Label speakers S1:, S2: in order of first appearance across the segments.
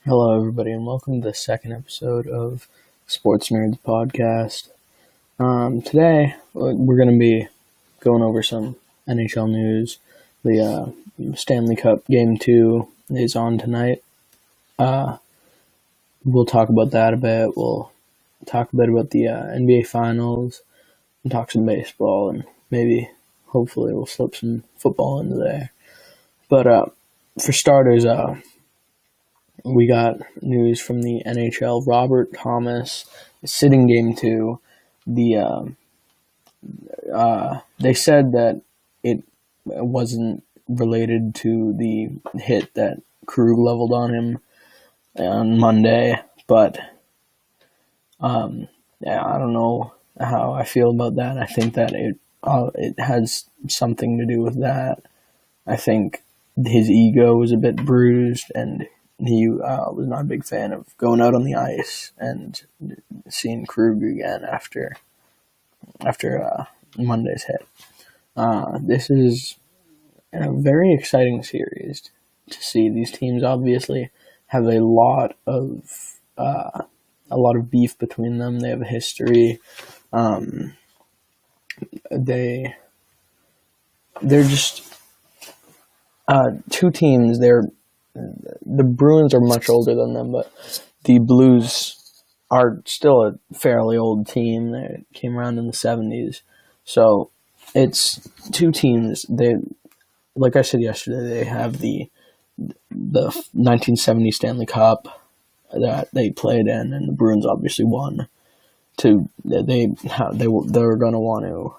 S1: Hello, everybody, and welcome to the second episode of Sports Nerds Podcast. Today, we're going to be going over some NHL news. The Stanley Cup Game 2 is on tonight. We'll talk about that a bit. We'll talk a bit about the NBA Finals, and talk some baseball, and maybe, hopefully, we'll slip some football into there. But for starters, we got news from the NHL. Robert Thomas is sitting Game 2. They said that it wasn't related to the hit that Krug leveled on him on Monday, but I don't know how I feel about that. I think that it has something to do with that. I think his ego was a bit bruised, and he was not a big fan of going out on the ice and seeing Krug again after Monday's hit. This is a very exciting series to see. These teams obviously have a lot of beef between them. They have a history. They're just two teams. The Bruins are much older than them, but the Blues are still a fairly old team. They came around in the 70s. So it's two teams. They, like I said yesterday, they have the 1970 Stanley Cup that they played in, and the Bruins obviously won. They're going to want to.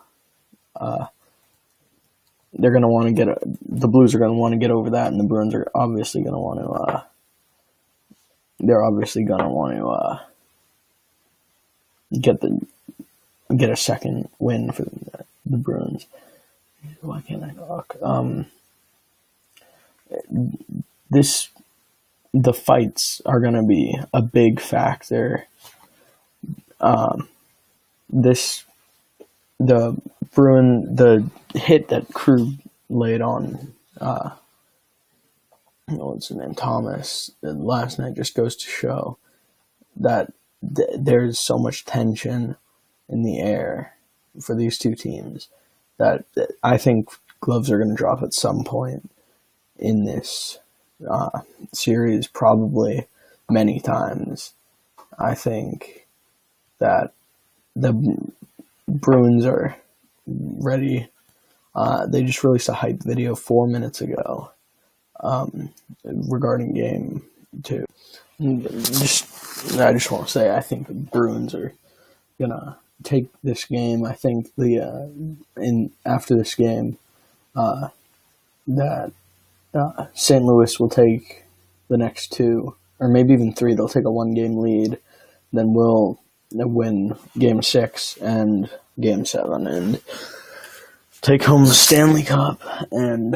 S1: They're going to want to the Blues are going to want to get over that, and the Bruins are obviously going to want to, get a second win for the Bruins. Why can't I talk? The fights are going to be a big factor. The hit that Krug laid on, what's his name, Thomas, last night just goes to show that there's so much tension in the air for these two teams that I think gloves are going to drop at some point in this series, probably many times. I think that the Bruins are ready. They just released a hype video 4 minutes ago regarding Game 2. I just want to say I think the Bruins are gonna take this game. I think after this game that St. Louis will take the next two, or maybe even three. They'll take a 1-game lead. Then we'll win Game 6 and Game 7 and take home the Stanley Cup, and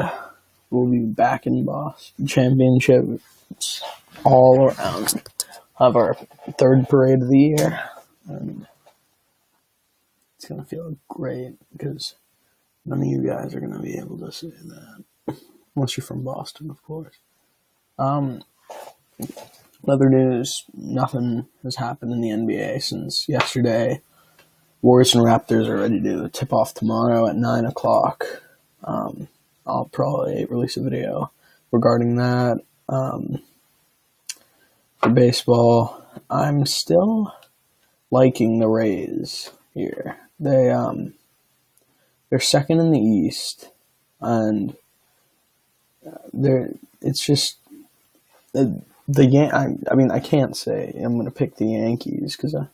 S1: we'll be back in Boston. Championships all around. Have our third parade of the year, and it's going to feel great because none of you guys are going to be able to say that, unless you're from Boston, of course. Other news, nothing has happened in the NBA since yesterday. Warriors and Raptors are ready to tip off tomorrow at 9 o'clock. I'll probably release a video regarding that. For baseball, I'm still liking the Rays here. They're second in the East, and it's just I can't say I'm going to pick the Yankees because I'm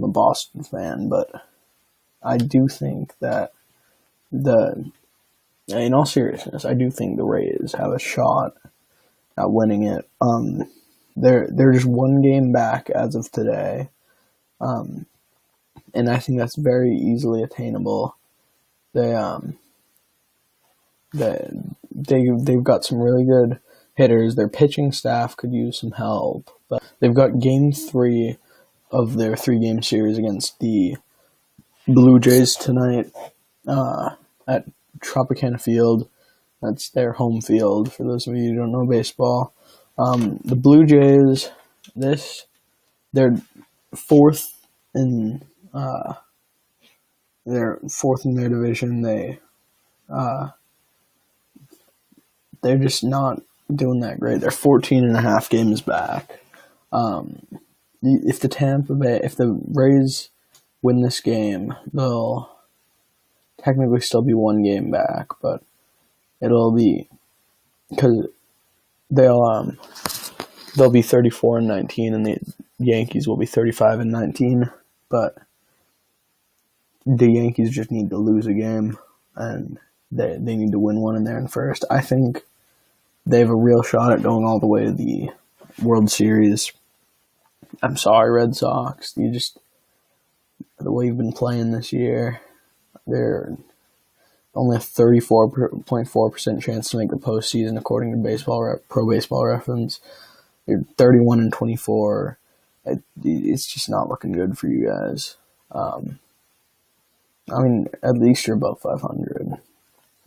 S1: a Boston fan, but I do think that in all seriousness, I do think the Rays have a shot at winning it. They're just 1 game back as of today, and I think that's very easily attainable. They've got some really good hitters. Their pitching staff could use some help, but they've got Game 3 of their 3-game series against the Blue Jays tonight at Tropicana Field. That's their home field, for those of you who don't know baseball. The Blue Jays, they're fourth in they're fourth in their division. They're just not doing that great. They're 14 and a half games back. If the Rays win this game, they'll technically still be one game back, but it'll be because they'll be 34 and 19, and the Yankees will be 35 and 19. But the Yankees just need to lose a game, and they need to win one, and they're in first. I think they have a real shot at going all the way to the World Series. I'm sorry, Red Sox. The way you've been playing this year, they're only a 34.4% chance to make the postseason, according to Pro Baseball Reference. You're 31 and 24. It's just not looking good for you guys. At least you're above 500,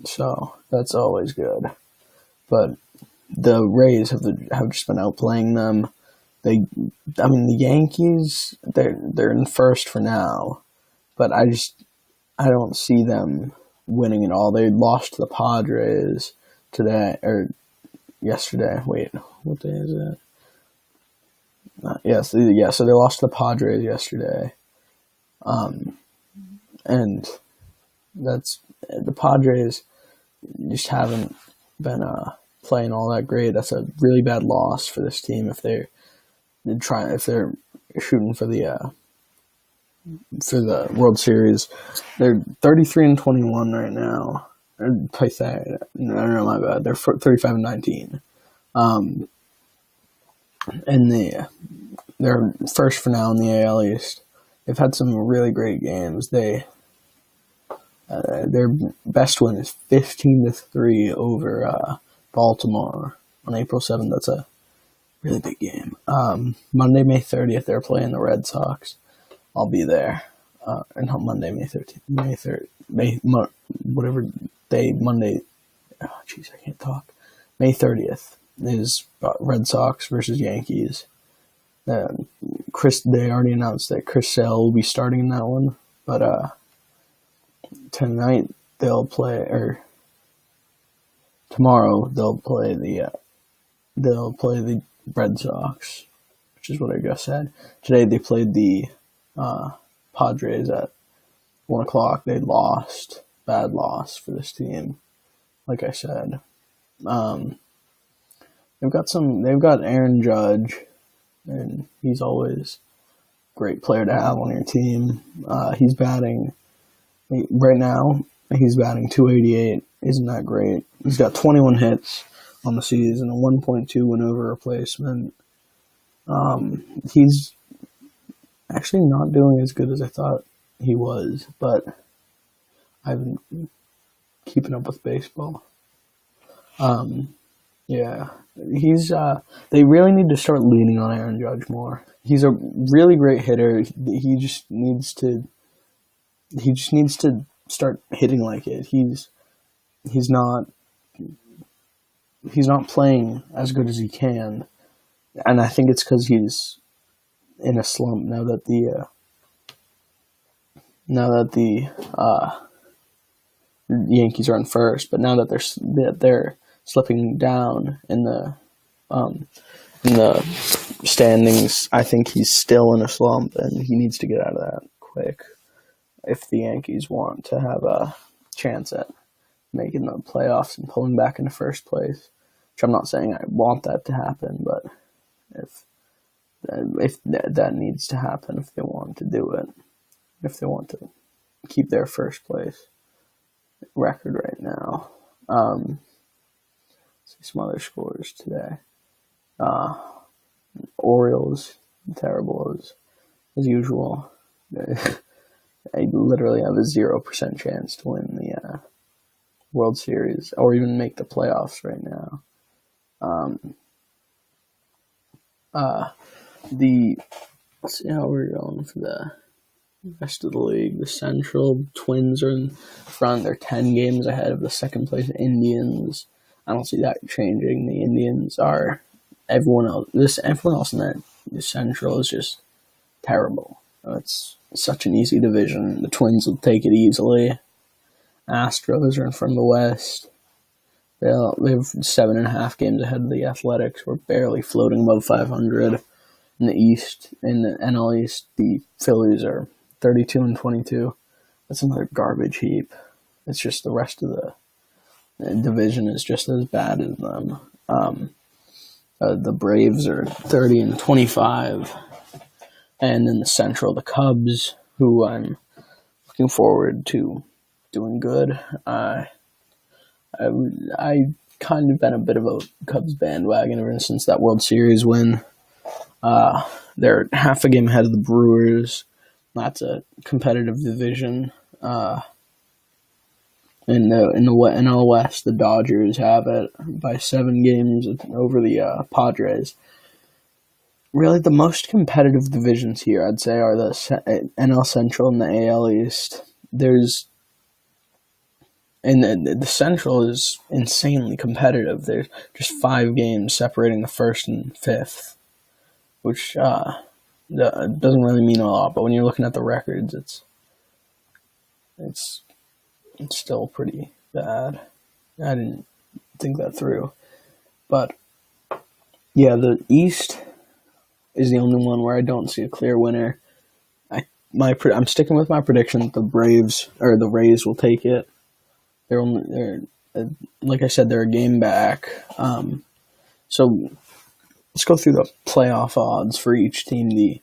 S1: so that's always good. But the Rays have just been outplaying them. The Yankees, they're in first for now, but I don't see them winning it all. They lost to the Padres yesterday. Wait, what day is it? So they lost to the Padres yesterday. And the Padres just haven't been playing all that great. That's a really bad loss for this team if they're shooting for the World Series. They're 33 and 21 right now. No, my bad. They're 35 and 19. And they're first for now in the AL East. They've had some really great games. Their best win is 15-3 over Baltimore on April 7th. That's a really big game. Monday, May 30th, they're playing the Red Sox. I'll be there. And not Monday, May 13th. Whatever day, Monday. Oh, jeez, I can't talk. May 30th is Red Sox versus Yankees. They already announced that Chris Sale will be starting in that one. But tomorrow they'll play the Red Sox, which is what I just said. Today they played the Padres at 1:00. They lost. Bad loss for this team. Like I said, they've got Aaron Judge, and he's always a great player to have on your team. He's batting right now. He's batting .288. Isn't that great? He's got 21 hits on the season, a 1.2 win over replacement. He's actually not doing as good as I thought he was, but I've been keeping up with baseball. They really need to start leaning on Aaron Judge more. He's a really great hitter. He just needs to start hitting like it. He's not playing as good as he can, and I think it's because he's in a slump now that the Yankees are in first. But now that they're slipping down in the standings, I think he's still in a slump, and he needs to get out of that quick if the Yankees want to have a chance at making the playoffs and pulling back into first place. Which I'm not saying I want that to happen, but if that needs to happen, if they want to do it, if they want to keep their first place record right now. See some other scores today. Orioles, terrible as usual. I literally have a 0% chance to win the World Series or even make the playoffs right now. Let's see how we're going for the rest of the league. The Central Twins are in front. They're 10 games ahead of the second place Indians. I don't see that changing. The Indians are everyone else in that Central is just terrible. It's such an easy division. The Twins will take it easily. Astros are in front of the West. They have 7.5 games ahead of the Athletics. We're barely floating above 500. In the East, in the NL East, the Phillies are 32-22. That's another garbage heap. It's just the rest of the division is just as bad as them. The Braves are 30-25. And in the Central, the Cubs, who I'm looking forward to doing good. I kind of been a bit of a Cubs bandwagon ever since that World Series win. They're half a game ahead of the Brewers. That's a competitive division. In the NL West, the Dodgers have it by 7 games over the Padres. Really, the most competitive divisions here, I'd say, are the NL Central and the AL East. And the Central is insanely competitive. There's just 5 games separating the first and fifth, which doesn't really mean a lot. But when you're looking at the records, it's still pretty bad. I didn't think that through. But, yeah, the East is the only one where I don't see a clear winner. I'm sticking with my prediction that the Rays will take it. They're like I said, they're a game back. So let's go through the playoff odds for each team. The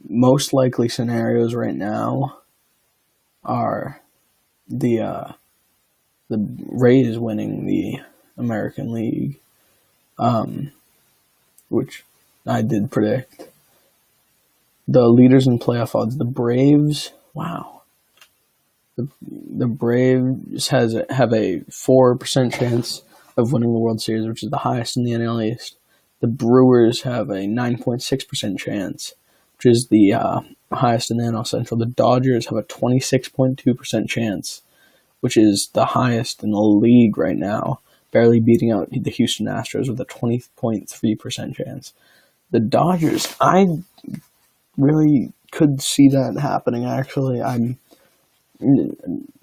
S1: most likely scenarios right now are the Rays winning the American League, which I did predict. The leaders in playoff odds, the Braves. Wow. The Braves have a 4% chance of winning the World Series, which is the highest in the NL East. The Brewers have a 9.6% chance, which is the highest in the NL Central. The Dodgers have a 26.2% chance, which is the highest in the league right now, barely beating out the Houston Astros with a 20.3% chance. The Dodgers, I really could see that happening, actually.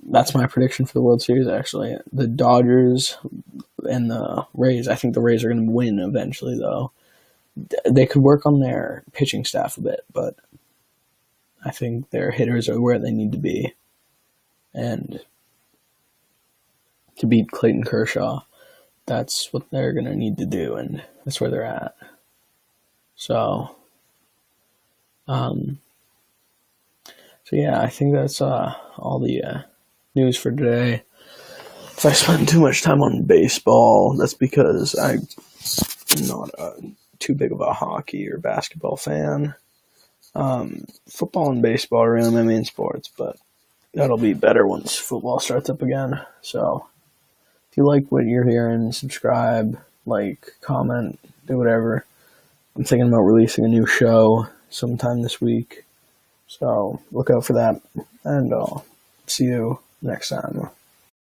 S1: That's my prediction for the World Series, actually. The Dodgers and the Rays, I think the Rays are going to win eventually, though. They could work on their pitching staff a bit, but I think their hitters are where they need to be. And to beat Clayton Kershaw, that's what they're going to need to do, and that's where they're at. So yeah, I think that's all the news for today. If I spend too much time on baseball, that's because I'm not too big of a hockey or basketball fan. Football and baseball are really my main sports, but that'll be better once football starts up again. So if you like what you're hearing, subscribe, like, comment, do whatever. I'm thinking about releasing a new show sometime this week. So look out for that, and I'll see you next time.